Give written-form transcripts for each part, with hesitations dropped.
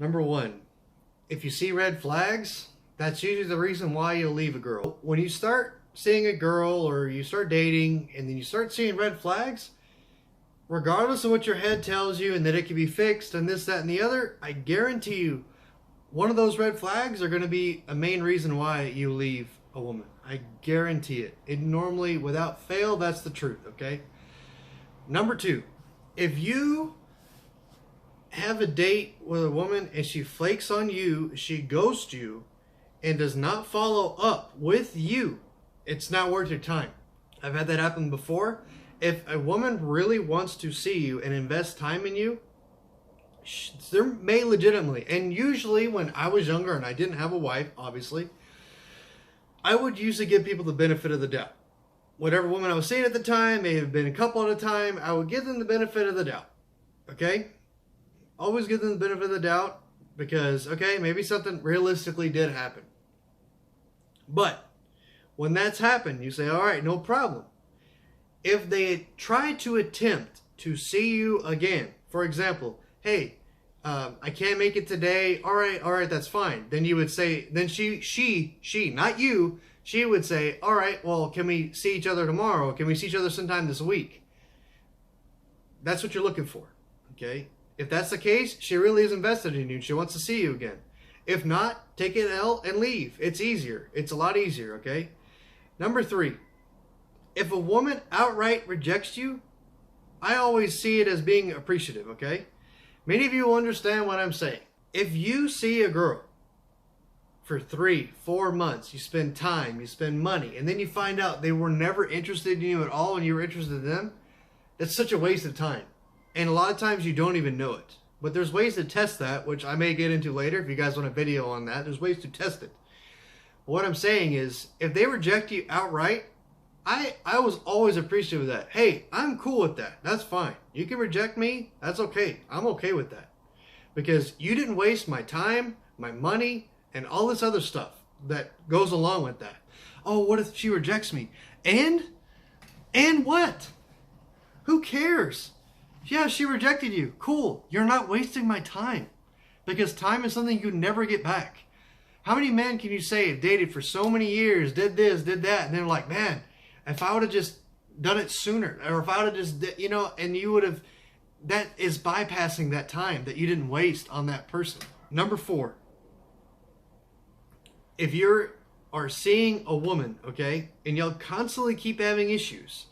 Number one, if you see red flags, that's usually the reason why you'll leave a girl. When you start seeing a girl or you start dating and then you start seeing red flags, regardless of what your head tells you and that it can be fixed and this, that, and the other, I guarantee you one of those red flags are going to be a main reason why you leave a woman. I guarantee it. It normally, without fail, that's the truth, okay? Number two, if you have a date with a woman and she flakes on you, she ghosts you, and does not follow up with you, it's not worth your time. I've had that happen before. If a woman really wants to see you and invest time in you, they may legitimately, and usually when I was younger and I didn't have a wife, obviously, I would usually give people the benefit of the doubt. Whatever woman I was seeing at the time, may have been a couple at a time, I would give them the benefit of the doubt. Okay? Always give them the benefit of the doubt because, okay, maybe something realistically did happen. But when that's happened, you say, all right, no problem. If they try to attempt to see you again, for example, hey, I can't make it today. All right, that's fine. Then you would say, then she, not you, she would say, all right, well, can we see each other tomorrow? Can we see each other sometime this week? That's what you're looking for, okay? If that's the case, she really is invested in you. She wants to see you again. If not, take an L and leave. It's easier. It's a lot easier, okay? Number three, if a woman outright rejects you, I always see it as being appreciative, okay? Many of you will understand what I'm saying. If you see a girl for 3-4 months, you spend time, you spend money, and then you find out they were never interested in you at all and you were interested in them, that's such a waste of time. And a lot of times you don't even know it. But there's ways to test that, which I may get into later if you guys want a video on that. There's ways to test it. What I'm saying is, if they reject you outright, I was always appreciative of that. Hey, I'm cool with that. That's fine. You can reject me. That's okay. I'm okay with that. Because you didn't waste my time, my money, and all this other stuff that goes along with that. Oh, what if she rejects me? And what? Who cares? Yeah, she rejected you. Cool. You're not wasting my time. Because time is something you never get back. How many men can you say have dated for so many years, did this, did that, and they're like, man, if I would have just done it sooner, or if I would have just, you know, and you would have, that is bypassing that time that you didn't waste on that person. Number four, if you are seeing a woman, okay, and you'll constantly keep having issues,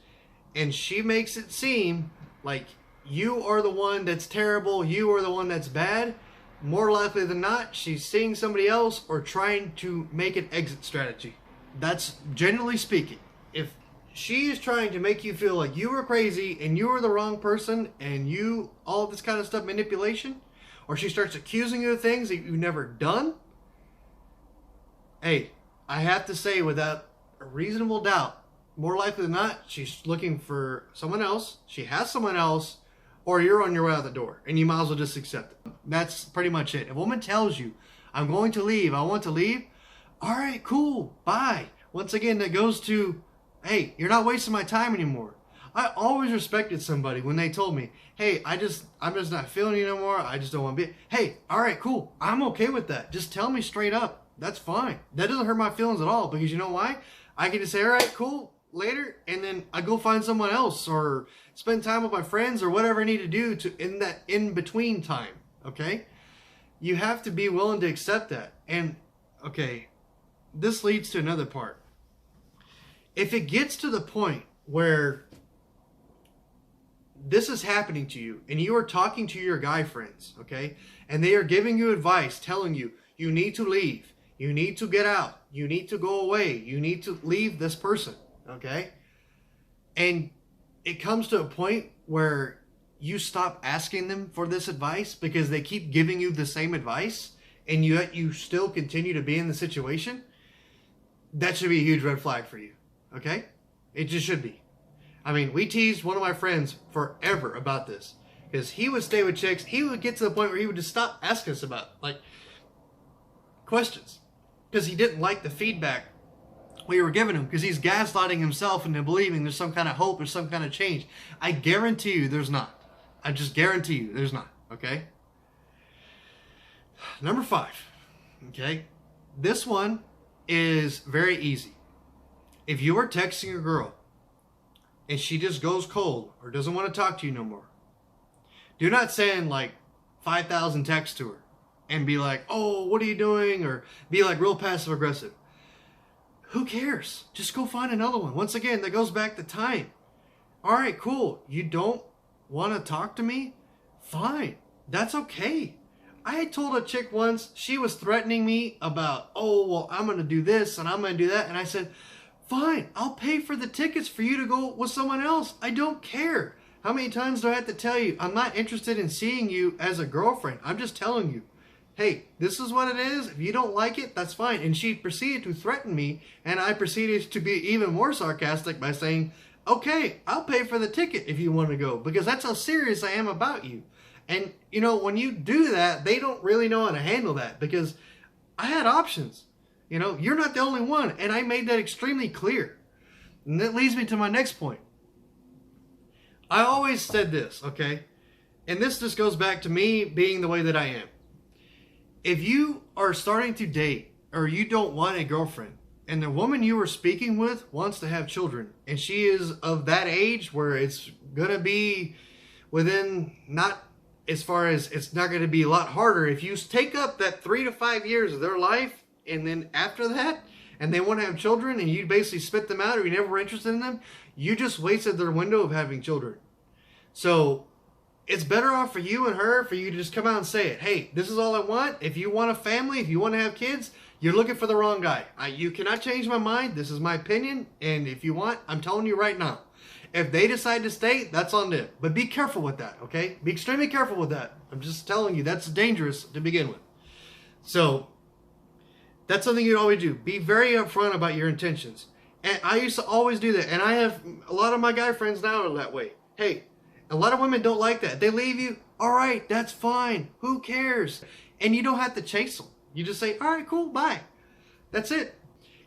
and she makes it seem like you are the one that's terrible, you are the one that's bad, more likely than not, she's seeing somebody else or trying to make an exit strategy. That's generally speaking. If she is trying to make you feel like you were crazy and you were the wrong person and you, all of this kind of stuff, manipulation, or she starts accusing you of things that you've never done, hey, I have to say without a reasonable doubt, more likely than not, she's looking for someone else, she has someone else, or you're on your way out the door and you might as well just accept it. That's pretty much it. If a woman tells you, I'm going to leave, I want to leave, all right, cool, bye. Once again, that goes to, hey, you're not wasting my time anymore. I always respected somebody when they told me, hey, I'm just not feeling you no more. I just don't want to be. Hey, all right, cool. I'm okay with that. Just tell me straight up. That's fine. That doesn't hurt my feelings at all because you know why? I can just say, all right, cool, later, and then I go find someone else or spend time with my friends or whatever I need to do in that in-between time, okay? You have to be willing to accept that. And, okay, this leads to another part. If it gets to the point where this is happening to you and you are talking to your guy friends, okay, and they are giving you advice, telling you, you need to leave, you need to get out, you need to go away, you need to leave this person, okay, and it comes to a point where you stop asking them for this advice because they keep giving you the same advice and yet you still continue to be in the situation, that should be a huge red flag for you. Okay? It just should be. I mean, we teased one of my friends forever about this. Because he would stay with chicks. He would get to the point where he would just stop asking us about, like, questions. Because he didn't like the feedback we were giving him. Because he's gaslighting himself into believing there's some kind of hope or some kind of change. I guarantee you there's not. I just guarantee you there's not. Okay? Number 5. Okay. This one is very easy. If you are texting a girl and she just goes cold or doesn't want to talk to you no more, do not send like 5,000 texts to her and be like, oh, what are you doing? Or be like real passive aggressive. Who cares? Just go find another one. Once again, that goes back to time. All right, cool. You don't want to talk to me? Fine. That's okay. I had told a chick once, she was threatening me about, oh, well, I'm going to do this and I'm going to do that. And I said, fine, I'll pay for the tickets for you to go with someone else. I don't care. How many times do I have to tell you? I'm not interested in seeing you as a girlfriend. I'm just telling you, hey, this is what it is. If you don't like it, that's fine. And she proceeded to threaten me, and I proceeded to be even more sarcastic by saying, okay, I'll pay for the ticket if you want to go, because that's how serious I am about you. And, you know, when you do that, they don't really know how to handle that, because I had options. You know, you're not the only one, and I made that extremely clear. And that leads me to my next point. I always said this, okay? And this just goes back to me being the way that I am. If you are starting to date or you don't want a girlfriend and the woman you are speaking with wants to have children and she is of that age where it's going to be within, not as far as it's not going to be a lot harder. If you take up that 3 to 5 years of their life and then after that and they want to have children and you basically spit them out or you never were interested in them, you just wasted their window of having children. So it's better off for you and her for you to just come out and say it. Hey, this is all I want. If you want a family, if you want to have kids, you're looking for the wrong guy. You cannot change my mind. This is my opinion. And if you want, I'm telling you right now. If they decide to stay, that's on them. But be careful with that, okay? Be extremely careful with that. I'm just telling you, that's dangerous to begin with. So that's something you'd always do. Be very upfront about your intentions. And I used to always do that. And I have a lot of my guy friends now are that way. Hey, a lot of women don't like that. They leave you. All right, that's fine. Who cares? And you don't have to chase them. You just say, all right, cool, bye. That's it.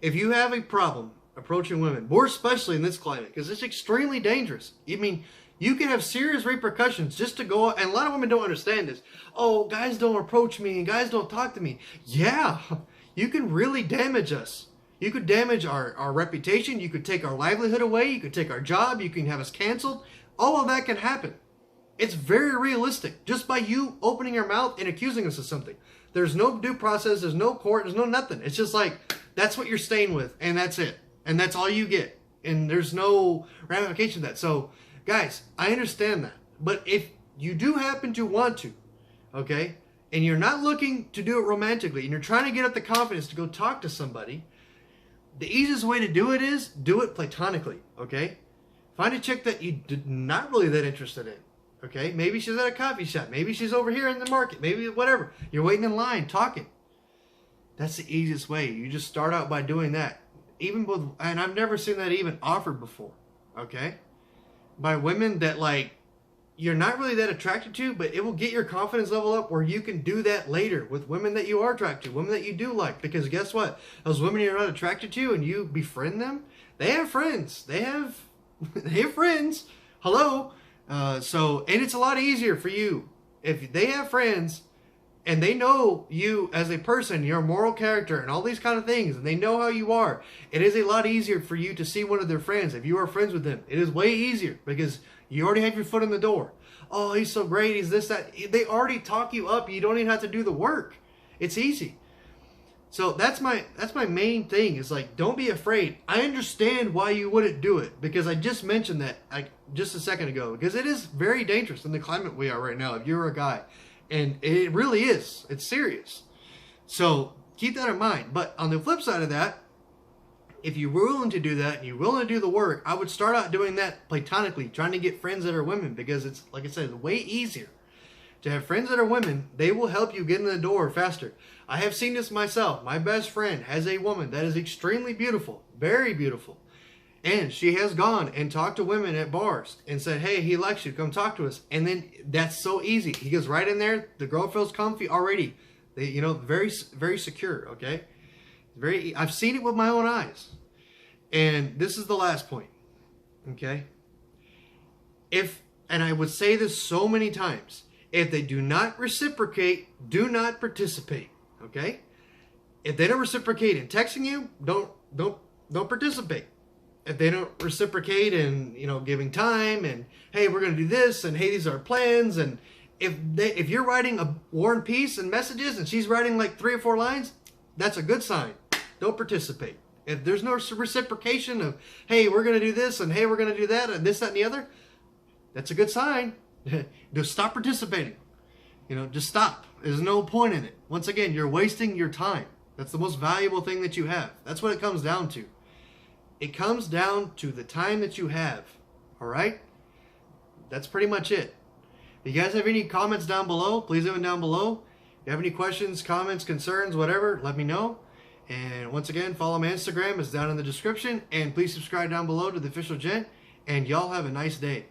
If you have a problem approaching women, more especially in this climate, because it's extremely dangerous. I mean, you can have serious repercussions just to go, and a lot of women don't understand this. Oh, guys don't approach me and guys don't talk to me. Yeah, you can really damage us. You could damage our reputation. You could take our livelihood away. You could take our job. You can have us canceled. All of that can happen. It's very realistic just by you opening your mouth and accusing us of something. There's no due process. There's no court. There's no nothing. It's just like, that's what you're staying with, and that's it. And that's all you get. And there's no ramification of that. So, guys, I understand that. But if you do happen to want to, okay, and you're not looking to do it romantically, and you're trying to get up the confidence to go talk to somebody, the easiest way to do it is do it platonically, okay? Find a chick that you're not really that interested in, okay? Maybe she's at a coffee shop. Maybe she's over here in the market. Maybe whatever. You're waiting in line, talking. That's the easiest way. You just start out by doing that. Even with, and I've never seen that even offered before, okay? By women that, like, you're not really that attracted to, but it will get your confidence level up where you can do that later with women that you are attracted to, women that you do like. Because guess what? Those women you're not attracted to and you befriend them, they have friends. They have friends. Hello. And it's a lot easier for you if they have friends and they know you as a person, your moral character and all these kind of things, and they know how you are. It is a lot easier for you to see one of their friends if you are friends with them. It is way easier because you already have your foot in the door. Oh, he's so great. He's this, that. They already talk you up. You don't even have to do the work. It's easy. So that's my main thing is, like, don't be afraid. I understand why you wouldn't do it because I just mentioned that just a second ago, because it is very dangerous in the climate we are right now if you're a guy. And it really is. It's serious. So keep that in mind. But on the flip side of that, if you're willing to do that and you're willing to do the work, I would start out doing that platonically, trying to get friends that are women, because it's, like I said, it's way easier to have friends that are women. They will help you get in the door faster. I have seen this myself. My best friend has a woman that is extremely beautiful, very beautiful. And she has gone and talked to women at bars and said, hey, he likes you, come talk to us. And then that's so easy. He goes right in there. The girl feels comfy already. They, you know, very, very secure, okay? I've seen it with my own eyes. And this is the last point, okay? And I would say this so many times, If they do not reciprocate, do not participate. Okay? If they don't reciprocate in texting you, don't participate. If they don't reciprocate in, giving time and, hey, we're going to do this, and hey, these are our plans, and if you're writing a War and Peace and messages and she's writing like 3 or 4 lines, that's a good sign. Don't participate. If there's no reciprocation of, hey, we're going to do this, and hey, we're going to do that, and this, that, and the other, that's a good sign. Just stop participating. Just stop. There's no point in it. Once again, you're wasting your time. That's the most valuable thing that you have. That's what it comes down to. It comes down to the time that you have. All right? That's pretty much it. If you guys have any comments down below, please leave them down below. If you have any questions, comments, concerns, whatever, let me know. And once again, follow my Instagram. It's down in the description. And please subscribe down below to The Official Gent. And y'all have a nice day.